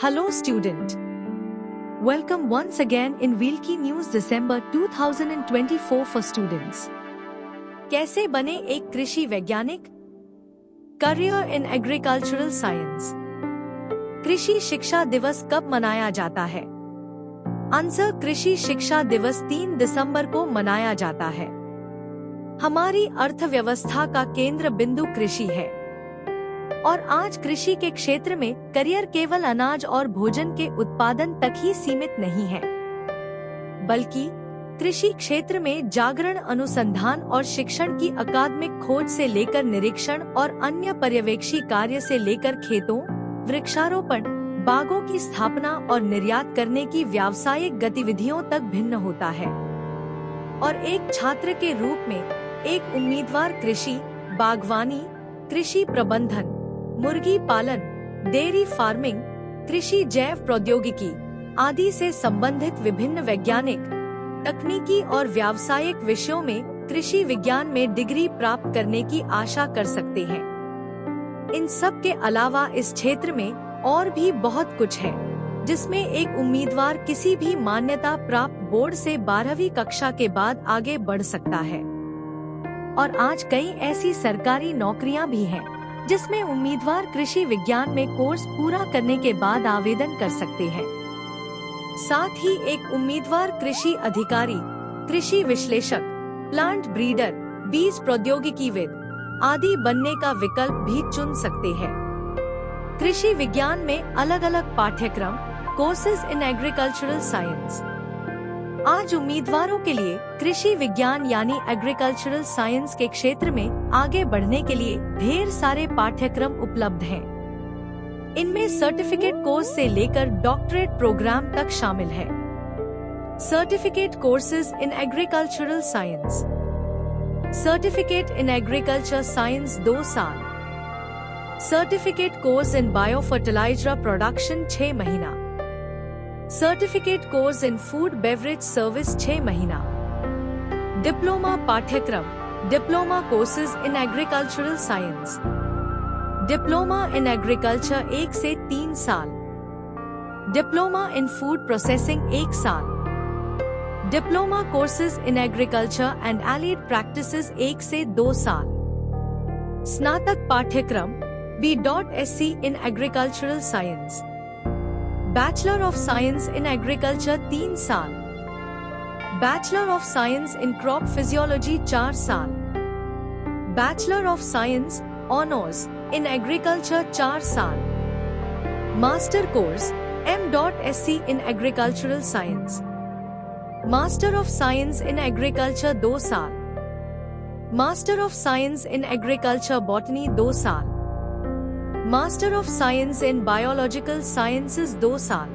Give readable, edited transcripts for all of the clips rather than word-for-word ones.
Hello student. Welcome once again in Wilkie News December 2024 for students. कैसे बने एक कृषि वैज्ञानिक? Career in agricultural science. कृषि शिक्षा दिवस कब मनाया जाता है? आंसर, कृषि शिक्षा दिवस 3 दिसंबर को मनाया जाता है. हमारी अर्थव्यवस्था का केंद्र बिंदु कृषि है और आज कृषि के क्षेत्र में करियर केवल अनाज और भोजन के उत्पादन तक ही सीमित नहीं है, बल्कि कृषि क्षेत्र में जागरण, अनुसंधान और शिक्षण की अकादमिक खोज से लेकर निरीक्षण और अन्य पर्यवेक्षी कार्य से लेकर खेतों, वृक्षारोपण, बागों की स्थापना और निर्यात करने की व्यावसायिक गतिविधियों तक भिन्न होता है. और एक छात्र के रूप में एक उम्मीदवार कृषि, बागवानी, कृषि प्रबंधन, मुर्गी पालन, डेयरी फार्मिंग, कृषि जैव प्रौद्योगिकी आदि से संबंधित विभिन्न वैज्ञानिक, तकनीकी और व्यावसायिक विषयों में कृषि विज्ञान में डिग्री प्राप्त करने की आशा कर सकते हैं. इन सब के अलावा इस क्षेत्र में और भी बहुत कुछ है, जिसमें एक उम्मीदवार किसी भी मान्यता प्राप्त बोर्ड से 12वीं कक्षा के बाद आगे बढ़ सकता है. और आज कई ऐसी सरकारी नौकरियां भी हैं, जिसमें उम्मीदवार कृषि विज्ञान में कोर्स पूरा करने के बाद आवेदन कर सकते हैं. साथ ही एक उम्मीदवार कृषि अधिकारी, कृषि विश्लेषक, प्लांट ब्रीडर, बीज प्रौद्योगिकीविद आदि बनने का विकल्प भी चुन सकते हैं. कृषि विज्ञान में अलग अलग पाठ्यक्रम, कोर्सेज इन एग्रीकल्चरल साइंस. आज उम्मीदवारों के लिए कृषि विज्ञान यानी एग्रीकल्चरल साइंस के क्षेत्र में आगे बढ़ने के लिए ढेर सारे पाठ्यक्रम उपलब्ध हैं. इनमें सर्टिफिकेट कोर्स से लेकर डॉक्टरेट प्रोग्राम तक शामिल है. Certificate courses in agricultural science. Certificate in agriculture science 2 साल. Certificate course in bio fertiliser production 6 महीना. Certificate course in food beverage service 6 महीना. डिप्लोमा पाठ्यक्रम, diploma courses in agricultural science. Diploma in agriculture 1 से 3 साल. Diploma in food processing 1 साल. Diploma courses in agriculture and allied practices 1 से 2 साल. स्नातक पाठ्यक्रम B.Sc in agricultural science. Bachelor of science in agriculture 3 साल. Bachelor of science in crop physiology 4 साल. Bachelor of science honours in agriculture 4 साल. Master course M.Sc in agricultural science. Master of science in agriculture 2 साल. Master of science in agriculture botany 2 साल. Master of science in biological sciences 2 साल.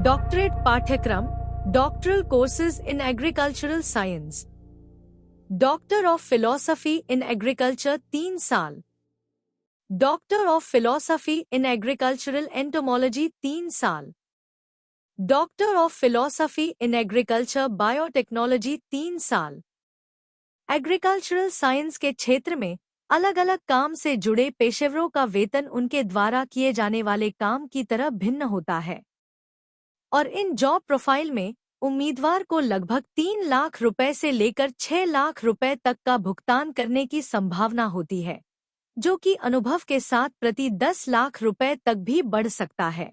Doctorate पाठ्यक्रम, doctoral courses in agricultural science. Doctor of philosophy in agriculture 3 साल. Doctor of philosophy in agricultural entomology 3 साल. Doctor of philosophy in agriculture biotechnology 3 साल. Agricultural science के क्षेत्र में अलग अलग काम से जुड़े पेशेवरों का वेतन उनके द्वारा किए जाने वाले काम की तरह भिन्न होता है और इन जॉब प्रोफाइल में उम्मीदवार को लगभग 3 लाख रुपए से लेकर 6 लाख रुपए तक का भुगतान करने की संभावना होती है, जो कि अनुभव के साथ प्रति 10 लाख रुपए तक भी बढ़ सकता है.